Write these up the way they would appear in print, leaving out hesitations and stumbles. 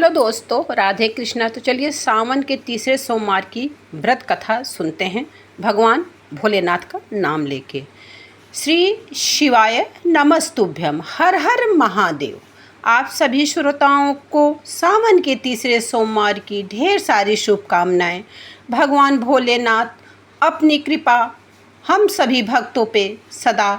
Hello दोस्तों, राधे कृष्णा। तो चलिए सावन के तीसरे सोमवार की व्रत कथा सुनते हैं भगवान भोलेनाथ का नाम लेके। श्री शिवाय नमस्तुभ्यम, हर हर महादेव। आप सभी श्रोताओं को सावन के तीसरे सोमवार की ढेर सारी शुभकामनाएं। भगवान भोलेनाथ अपनी कृपा हम सभी भक्तों पे सदा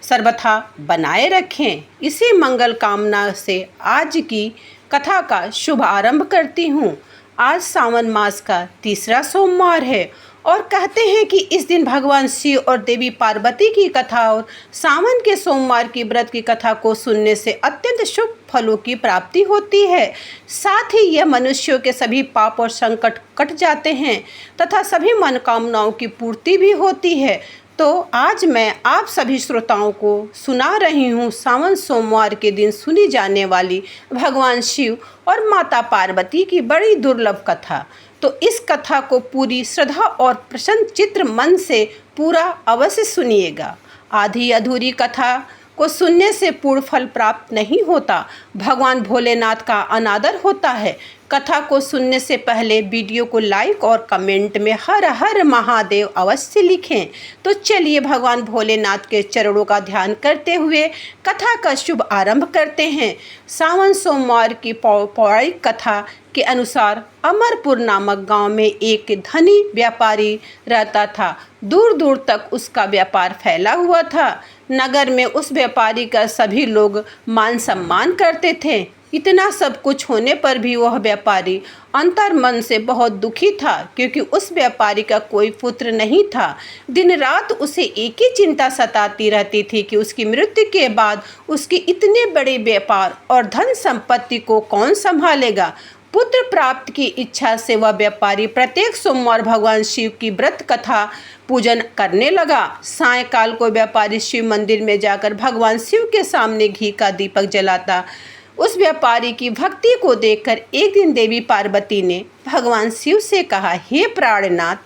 सर्वथा बनाए रखें। इसी मंगल कामना से आज की कथा का शुभ आरंभ करती हूँ। आज सावन मास का तीसरा सोमवार है और कहते हैं कि इस दिन भगवान शिव और देवी पार्वती की कथा और सावन के सोमवार की व्रत की कथा को सुनने से अत्यंत शुभ फलों की प्राप्ति होती है। साथ ही यह मनुष्यों के सभी पाप और संकट कट जाते हैं तथा सभी मनोकामनाओं की पूर्ति भी होती है। तो आज मैं आप सभी श्रोताओं को सुना रही हूँ सावन सोमवार के दिन सुनी जाने वाली भगवान शिव और माता पार्वती की बड़ी दुर्लभ कथा। तो इस कथा को पूरी श्रद्धा और प्रसन्न चित्र मन से पूरा अवश्य सुनिएगा। आधी अधूरी कथा को सुनने से पूर्ण फल प्राप्त नहीं होता। भगवान भोलेनाथ का अनादर होता है। कथा को सुनने से पहले वीडियो को लाइक और कमेंट में हर हर महादेव अवश्य लिखें। तो चलिए भगवान भोलेनाथ के चरणों का ध्यान करते हुए कथा का शुभ आरंभ करते हैं। सावन सोमवार की पौराणिक कथा के अनुसार अमरपुर नामक गांव में एक धनी व्यापारी रहता था। दूर दूर तक उसका व्यापार फैला हुआ था। नगर में उस व्यापारी का सभी लोग मान सम्मान करते थे। इतना सब कुछ होने पर भी वह व्यापारी अंतर मन से बहुत दुखी था, क्योंकि उस व्यापारी का कोई पुत्र नहीं था। दिन रात उसे एक ही चिंता सताती रहती थी कि उसकी मृत्यु के बाद उसके इतने बड़े व्यापार और धन संपत्ति को कौन संभालेगा। पुत्र प्राप्त की इच्छा से वह व्यापारी प्रत्येक सोमवार भगवान शिव की व्रत कथा पूजन करने लगा। सायंकाल को व्यापारी शिव मंदिर में जाकर भगवान शिव के सामने घी का दीपक जलाता। उस व्यापारी की भक्ति को देखकर एक दिन देवी पार्वती ने भगवान शिव से कहा, हे प्राणनाथ,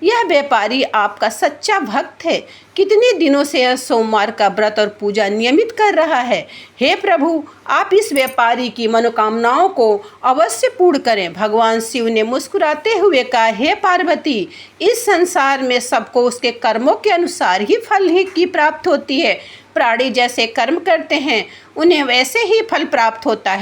यह व्यापारी आपका सच्चा भक्त है। कितने दिनों से यह सोमवार का व्रत और पूजा नियमित कर रहा है। हे प्रभु, आप इस व्यापारी की मनोकामनाओं को अवश्य पूर्ण करें। भगवान शिव ने मुस्कुराते हुए कहा, हे पार्वती, इस संसार में सबको उसके कर्मों के अनुसार ही फल की प्राप्त होती है। प्राणी जैसे कर्म करते हैं उन्हें वैसे ही फल प्राप्त होता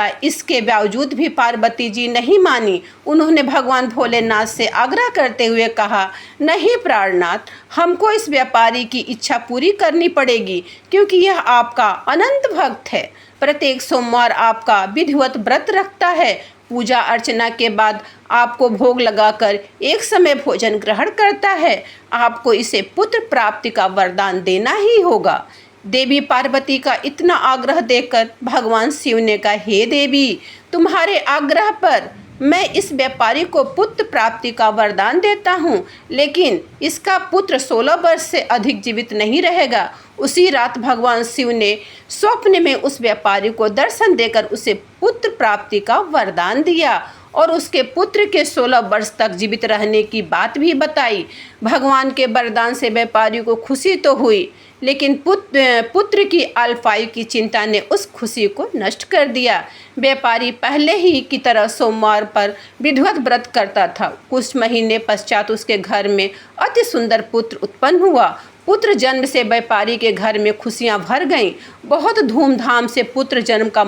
है। इसके बावजूद भी पार्वती जी नहीं मानी। उन्होंने भगवान भोलेनाथ से आग्रह करते हुए कहा, नहीं प्राणनाथ, हमको इस व्यापारी की इच्छा पूरी करनी पड़ेगी, क्योंकि यह आपका अनंत भक्त है। प्रत्येक सोमवार आपका विधिवत व्रत रखता है। पूजा अर्चना के बाद आपको भोग लगाकर एक समय भोजन ग्रहण करता है। आपको इसे पुत्र प्राप्ति का वरदान देना ही होगा। देवी पार्वती का इतना आग्रह देखकर भगवान शिव ने कहा, हे देवी, तुम्हारे आग्रह पर मैं इस व्यापारी को पुत्र प्राप्ति का वरदान देता हूँ, लेकिन इसका पुत्र 16 वर्ष से अधिक जीवित नहीं रहेगा। उसी रात भगवान शिव ने स्वप्न में उस व्यापारी को दर्शन देकर उसे पुत्र प्राप्ति का वरदान दिया और उसके पुत्र के 16 वर्ष तक जीवित रहने की बात भी बताई। भगवान के वरदान से व्यापारी को खुशी तो हुई, लेकिन पुत्र की अल्पायु की चिंता ने उस खुशी को नष्ट कर दिया। व्यापारी पहले ही की तरह सोमवार पर विधिवत व्रत करता था। कुछ महीने पश्चात उसके घर में अति सुंदर पुत्र उत्पन्न हुआ। पुत्र जन्म से व्यापारी के घर में खुशियां भर गईं। बहुत धूमधाम से पुत्र जन्म का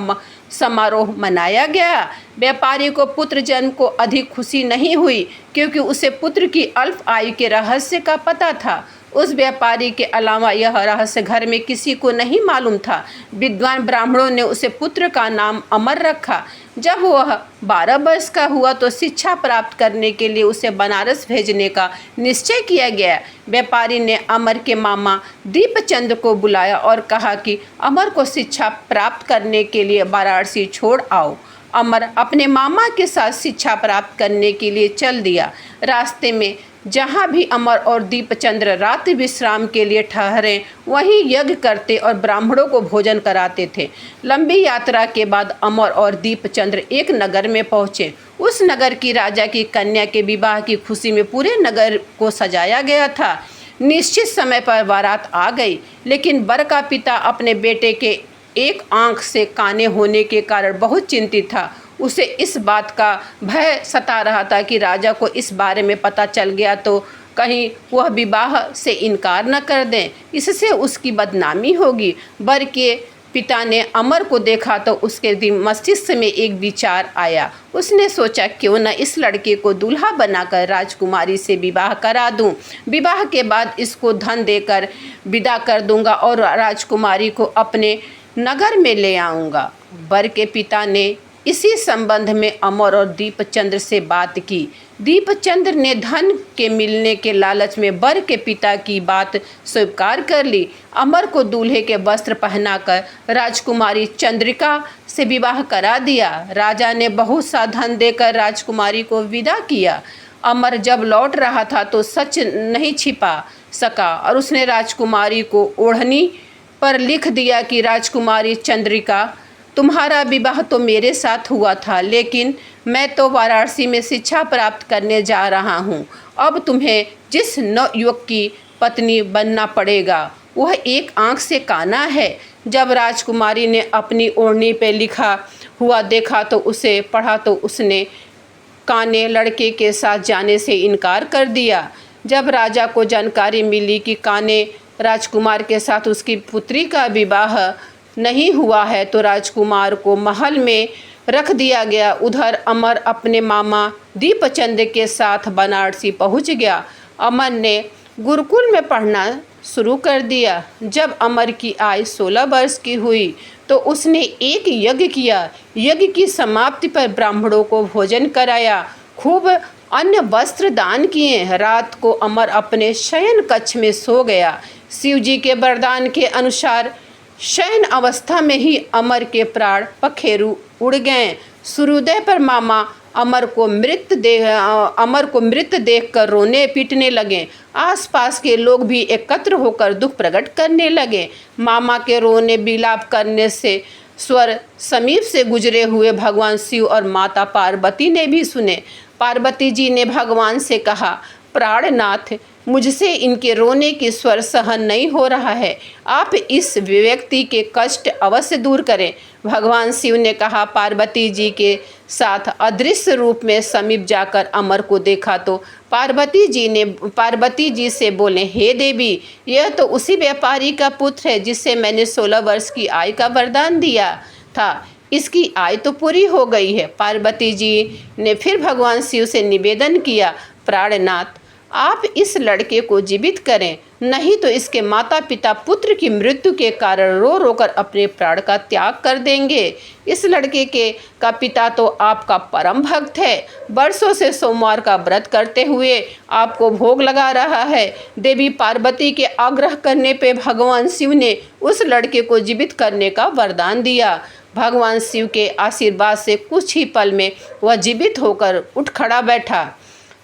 समारोह मनाया गया। व्यापारी को पुत्र जन्म को अधिक खुशी नहीं हुई, क्योंकि उसे पुत्र की अल्प आयु के रहस्य का पता था। उस व्यापारी के अलावा यह रहस्य घर में किसी को नहीं मालूम था। विद्वान ब्राह्मणों ने उसे पुत्र का नाम अमर रखा। जब वह 12 वर्ष का हुआ तो शिक्षा प्राप्त करने के लिए उसे बनारस भेजने का निश्चय किया गया। व्यापारी ने अमर के मामा दीपचंद्र को बुलाया और कहा कि अमर को शिक्षा प्राप्त करने के लिए वाराणसी छोड़ आओ। अमर अपने मामा के साथ शिक्षा प्राप्त करने के लिए चल दिया। रास्ते में जहाँ भी अमर और दीपचंद्र रात्रि विश्राम के लिए ठहरे, वहीं यज्ञ करते और ब्राह्मणों को भोजन कराते थे। लंबी यात्रा के बाद अमर और दीपचंद्र एक नगर में पहुँचे। उस नगर की राजा की कन्या के विवाह की खुशी में पूरे नगर को सजाया गया था। निश्चित समय पर बारात आ गई, लेकिन वर का पिता अपने बेटे के एक आंख से काने होने के कारण बहुत चिंतित था। उसे इस बात का भय सता रहा था कि राजा को इस बारे में पता चल गया तो कहीं वह विवाह से इनकार न कर दें, इससे उसकी बदनामी होगी। वर के पिता ने अमर को देखा तो उसके मस्तिष्क में एक विचार आया। उसने सोचा क्यों न इस लड़के को दूल्हा बनाकर राजकुमारी से विवाह करा दूं। विवाह के बाद इसको धन देकर विदा कर दूंगा और राजकुमारी को अपने नगर में ले आऊंगा। वर के पिता ने इसी संबंध में अमर और दीपचंद्र से बात की। दीपचंद्र ने धन के मिलने के लालच में वर के पिता की बात स्वीकार कर ली। अमर को दूल्हे के वस्त्र पहनाकर राजकुमारी चंद्रिका से विवाह करा दिया। राजा ने बहुत सा धन देकर राजकुमारी को विदा किया। अमर जब लौट रहा था तो सच नहीं छिपा सका और उसने राजकुमारी को ओढ़नी पर लिख दिया कि राजकुमारी चंद्रिका, तुम्हारा विवाह तो मेरे साथ हुआ था, लेकिन मैं तो वाराणसी में शिक्षा प्राप्त करने जा रहा हूँ। अब तुम्हें जिस नवयुवक की पत्नी बनना पड़ेगा वह एक आंख से काना है। जब राजकुमारी ने अपनी ओढ़नी पे लिखा हुआ देखा तो उसे पढ़ा तो उसने काने लड़के के साथ जाने से इनकार कर दिया। जब राजा को जानकारी मिली कि काने राजकुमार के साथ उसकी पुत्री का विवाह नहीं हुआ है तो राजकुमार को महल में रख दिया गया। उधर अमर अपने मामा दीपचंद के साथ बनारसी पहुंच गया। अमर ने गुरुकुल में पढ़ना शुरू कर दिया। जब अमर की आयु 16 वर्ष की हुई तो उसने एक यज्ञ किया। यज्ञ की समाप्ति पर ब्राह्मणों को भोजन कराया, खूब अन्य वस्त्र दान किए। रात को अमर अपने शयन कक्ष में सो गया। शिव जी के वरदान के अनुसार शयन अवस्था में ही अमर के प्राण पखेरु उड़ गए। सूर्योदय पर मामा अमर को मृत देखकर रोने पीटने लगे। आसपास के लोग भी एकत्र होकर दुख प्रकट करने लगे। मामा के रोने विलाप करने से स्वर समीप से गुजरे हुए भगवान शिव और माता पार्वती ने भी सुने। पार्वती जी ने भगवान से कहा, प्राणनाथ, मुझसे इनके रोने की स्वर सहन नहीं हो रहा है, आप इस व्यक्ति के कष्ट अवश्य दूर करें। भगवान शिव ने कहा, पार्वती जी के साथ अदृश्य रूप में समीप जाकर अमर को देखा तो पार्वती जी से बोले, हे देवी, यह तो उसी व्यापारी का पुत्र है जिससे मैंने 16 वर्ष की आयु का वरदान दिया था। इसकी आयु तो पूरी हो गई है। पार्वती जी ने फिर भगवान शिव से निवेदन किया, प्राणनाथ, आप इस लड़के को जीवित करें, नहीं तो इसके माता पिता पुत्र की मृत्यु के कारण रो रो कर अपने प्राण का त्याग कर देंगे। इस लड़के का पिता तो आपका परम भक्त है, वर्षों से सोमवार का व्रत करते हुए आपको भोग लगा रहा है। देवी पार्वती के आग्रह करने पे भगवान शिव ने उस लड़के को जीवित करने का वरदान दिया। भगवान शिव के आशीर्वाद से कुछ ही पल में वह जीवित होकर उठ खड़ा बैठा।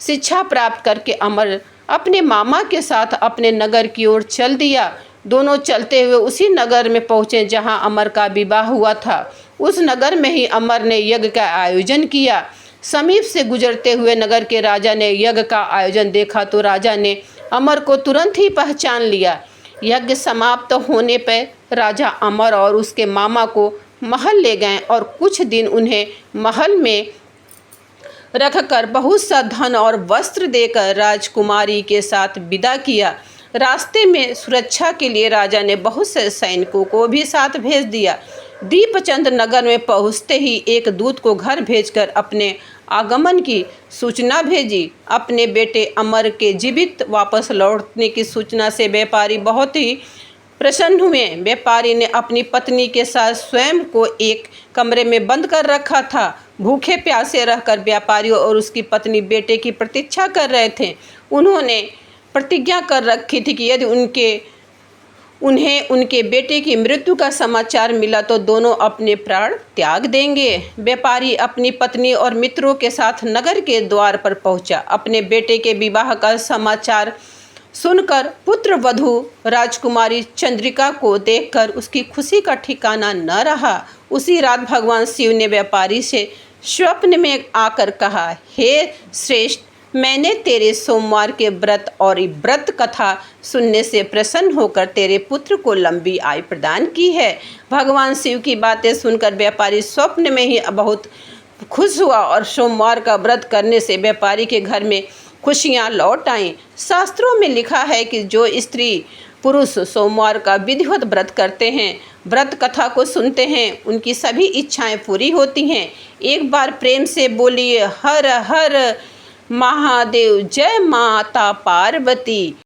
शिक्षा प्राप्त करके अमर अपने मामा के साथ अपने नगर की ओर चल दिया। दोनों चलते हुए उसी नगर में पहुँचे जहां अमर का विवाह हुआ था। उस नगर में ही अमर ने यज्ञ का आयोजन किया। समीप से गुजरते हुए नगर के राजा ने यज्ञ का आयोजन देखा तो राजा ने अमर को तुरंत ही पहचान लिया। यज्ञ समाप्त होने पर राजा अमर और उसके मामा को महल ले गए और कुछ दिन उन्हें महल में रखकर बहुत सा धन और वस्त्र देकर राजकुमारी के साथ विदा किया। रास्ते में सुरक्षा के लिए राजा ने बहुत से सैनिकों को भी साथ भेज दिया। दीपचंद नगर में पहुंचते ही एक दूत को घर भेजकर अपने आगमन की सूचना भेजी। अपने बेटे अमर के जीवित वापस लौटने की सूचना से व्यापारी बहुत ही प्रसन्न हुए। व्यापारी ने अपनी पत्नी के साथ स्वयं को एक कमरे में बंद कर रखा था। भूखे प्यासे रहकर व्यापारी और उसकी पत्नी बेटे की प्रतीक्षा कर रहे थे। उन्होंने प्रतिज्ञा कर रखी थी कि यदि उन्हें उनके बेटे की मृत्यु का समाचार मिला तो दोनों अपने प्राण त्याग देंगे। व्यापारी अपनी पत्नी और मित्रों के साथ नगर के द्वार पर पहुंचा। अपने बेटे के विवाह का समाचार सुनकर पुत्र वधू राजकुमारी चंद्रिका को देखकर उसकी खुशी का ठिकाना न रहा। उसी रात भगवान शिव ने व्यापारी से स्वप्न में आकर कहा, हे श्रेष्ठ, मैंने तेरे सोमवार के व्रत और व्रत कथा सुनने से प्रसन्न होकर तेरे पुत्र को लंबी आयु प्रदान की है। भगवान शिव की बातें सुनकर व्यापारी स्वप्न में ही बहुत खुश हुआ और सोमवार का व्रत करने से व्यापारी के घर में खुशियाँ लौट आईं। शास्त्रों में लिखा है कि जो स्त्री पुरुष सोमवार का विधिवत व्रत करते हैं, व्रत कथा को सुनते हैं, उनकी सभी इच्छाएं पूरी होती हैं। एक बार प्रेम से बोलिए हर हर महादेव, जय माता पार्वती।